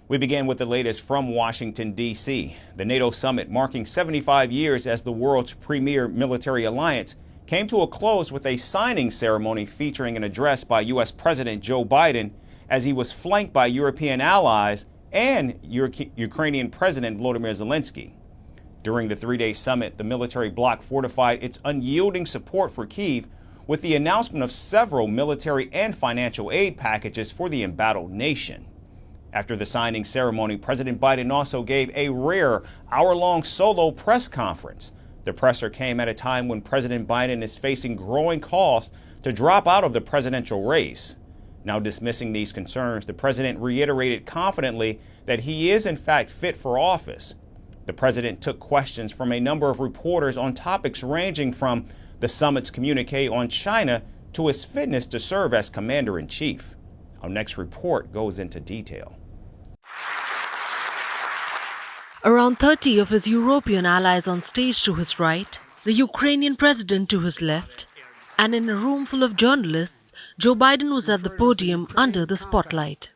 We begin with the latest from Washington, D.C. The NATO Summit, marking 75 years as the world's premier military alliance, came to a close with a signing ceremony featuring an address by U.S. President Joe Biden as he was flanked by European allies and Ukrainian President Volodymyr Zelensky. During the three-day summit, the military bloc fortified its unyielding support for Kyiv with the announcement of several military and financial aid packages for the embattled nation. After the signing ceremony, President Biden also gave a rare hour-long solo press conference. The presser came at a time when President Biden is facing growing calls to drop out of the presidential race. Now dismissing these concerns, the president reiterated confidently that he is in fact fit for office. The president took questions from a number of reporters on topics ranging from the summit's communique on China to his fitness to serve as commander-in-chief. Our next report goes into detail. Around 30 of his European allies on stage to his right, the Ukrainian president to his left, and in a room full of journalists, Joe Biden was at the podium under the spotlight.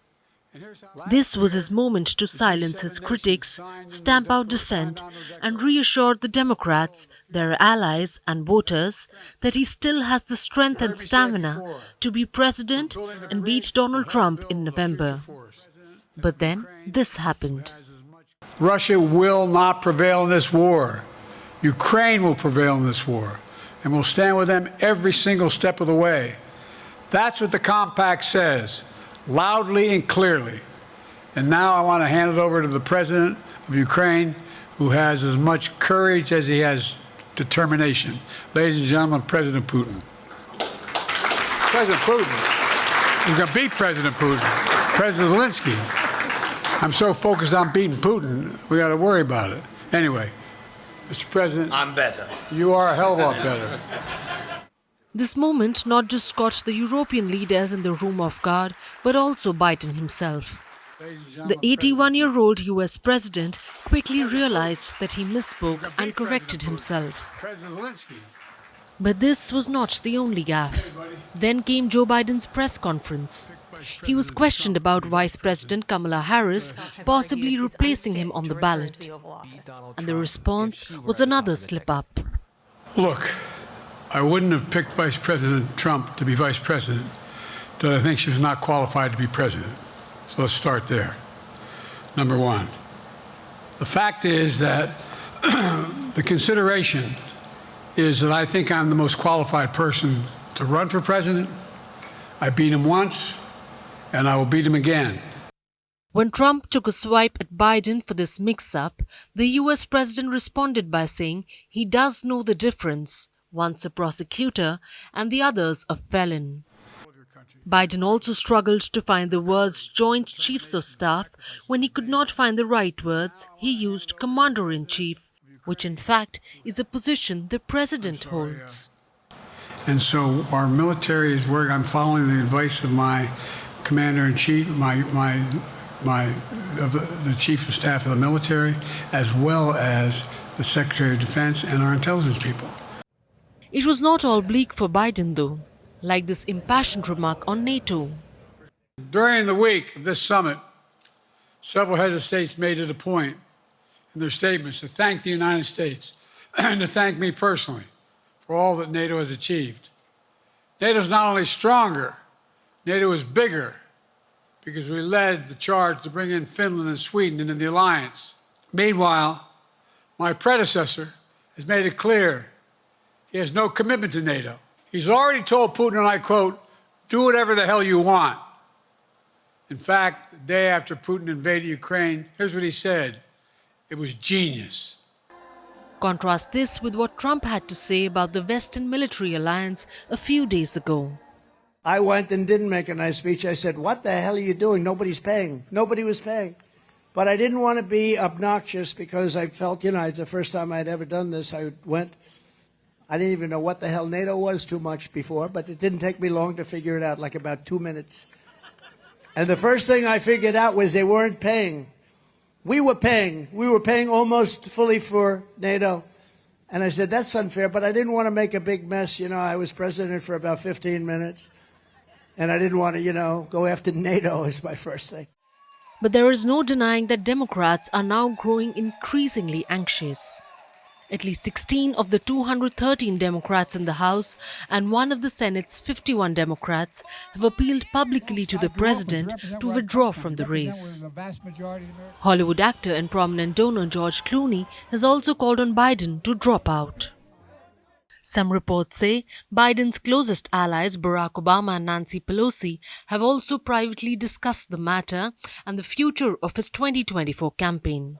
This was his moment to silence his critics, stamp out dissent, and reassure the Democrats, their allies and voters that he still has the strength and stamina to be president and beat Donald Trump in November. But then this happened. Russia will not prevail in this war. Ukraine will prevail in this war, and we'll stand with them every single step of the way. That's what the compact says, loudly and clearly. And now I want to hand it over to the president of Ukraine, who has as much courage as he has determination. Ladies and gentlemen, President Putin. President Putin. He's going to beat President Putin. President Zelensky. I'm so focused on beating Putin, we got to worry about it. Anyway, Mr. President. I'm better. You are a hell of a lot better. This moment not just caught the European leaders in the room off guard, but also Biden himself. The 81-year-old U.S. president quickly realized that he misspoke and corrected himself. But this was not the only gaffe. Then came Joe Biden's press conference. He was questioned about Vice President Kamala Harris possibly replacing him on the ballot. And the response was another slip-up. Look, I wouldn't have picked Vice President Trump to be vice president, but I think she was not qualified to be president. So let's start there. Number one, the fact is that the consideration is that I think I'm the most qualified person to run for president. I beat him once, and I will beat him again. When Trump took a swipe at Biden for this mix-up, the U.S. president responded by saying he does know the difference, one's a prosecutor and the other's a felon. Biden also struggled to find the words Joint Chiefs of Staff. When he could not find the right words, he used Commander-in-Chief, which in fact is a position the president holds. And so our military is working. I'm following the advice of my Commander-in-Chief, the Chief of Staff of the military, as well as the Secretary of Defense and our intelligence people. It was not all bleak for Biden, though, like this impassioned remark on NATO. During the week of this summit, several heads of states made it a point in their statements to thank the United States and to thank me personally for all that NATO has achieved. NATO is not only stronger, NATO is bigger because we led the charge to bring in Finland and Sweden into the alliance. Meanwhile, my predecessor has made it clear he has no commitment to NATO. He's already told Putin, and I quote, "Do whatever the hell you want." In fact, the day after Putin invaded Ukraine, here's what he said. It was genius. Contrast this with what Trump had to say about the Western military alliance a few days ago. I went and didn't make a nice speech. I said, what the hell are you doing? Nobody's paying. Nobody was paying. But I didn't want to be obnoxious because I felt, it's the first time I'd ever done this. I didn't even know what the hell NATO was too much before, but it didn't take me long to figure it out, like about 2 minutes. And the first thing I figured out was they weren't paying. We were paying. We were paying almost fully for NATO. And I said, that's unfair, but I didn't want to make a big mess. I was president for about 15 minutes. And I didn't want to, go after NATO as my first thing. But there is no denying that Democrats are now growing increasingly anxious. At least 16 of the 213 Democrats in the House and one of the Senate's 51 Democrats have appealed publicly to the president to withdraw from the race. Hollywood actor and prominent donor George Clooney has also called on Biden to drop out. Some reports say Biden's closest allies Barack Obama and Nancy Pelosi have also privately discussed the matter and the future of his 2024 campaign.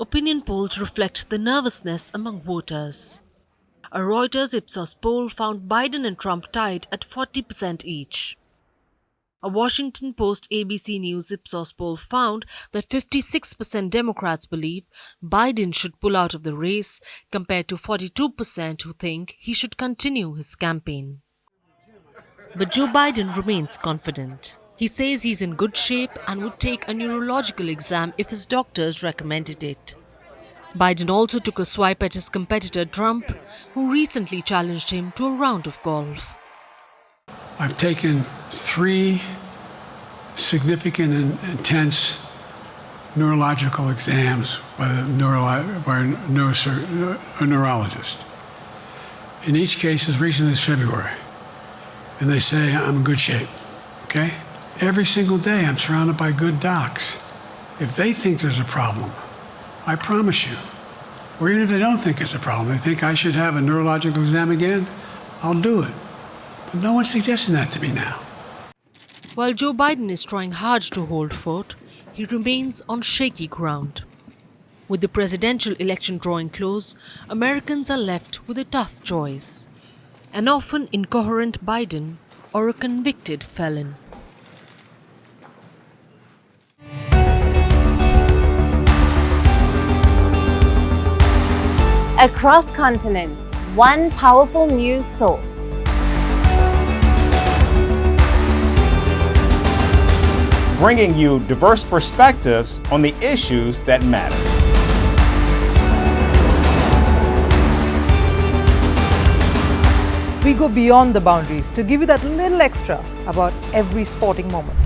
Opinion polls reflect the nervousness among voters. A Reuters Ipsos poll found Biden and Trump tied at 40% each. A Washington Post ABC News Ipsos poll found that 56% Democrats believe Biden should pull out of the race, compared to 42% who think he should continue his campaign. But Joe Biden remains confident. He says he's in good shape and would take a neurological exam if his doctors recommended it. Biden also took a swipe at his competitor Trump, who recently challenged him to a round of golf. I've taken 3 significant and intense neurological exams by a neurologist. In each case, as recently as February. And they say I'm in good shape, okay? Every single day I'm surrounded by good docs. If they think there's a problem, I promise you, or even if they don't think it's a problem, they think I should have a neurological exam again, I'll do it. But no one's suggesting that to me now. While Joe Biden is trying hard to hold fort, he remains on shaky ground. With the presidential election drawing close, Americans are left with a tough choice: an often incoherent Biden or a convicted felon. Across continents, one powerful news source. Bringing you diverse perspectives on the issues that matter. We go beyond the boundaries to give you that little extra about every sporting moment.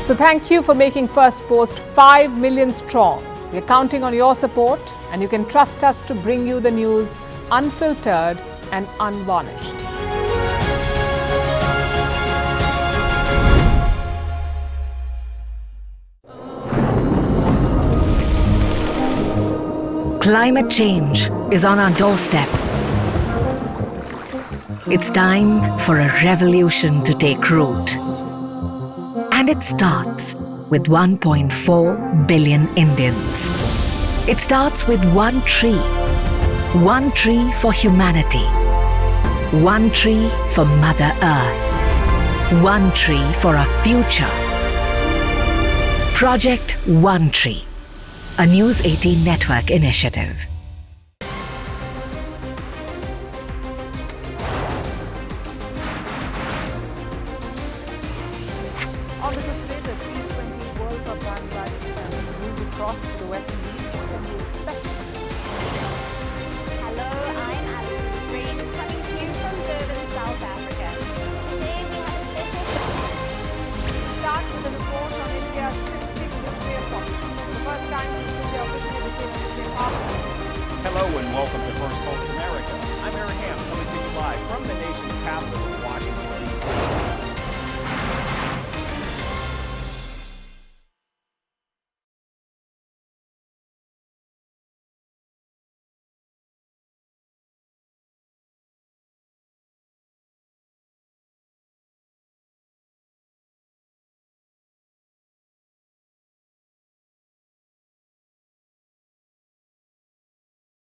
So thank you for making Firstpost 5 million strong. We're counting on your support, and you can trust us to bring you the news unfiltered and unvarnished. Climate change is on our doorstep. It's time for a revolution to take root. And it starts with 1.4 billion Indians. It starts with one tree for humanity, one tree for Mother Earth, one tree for our future. Project One Tree, a News 18 network initiative.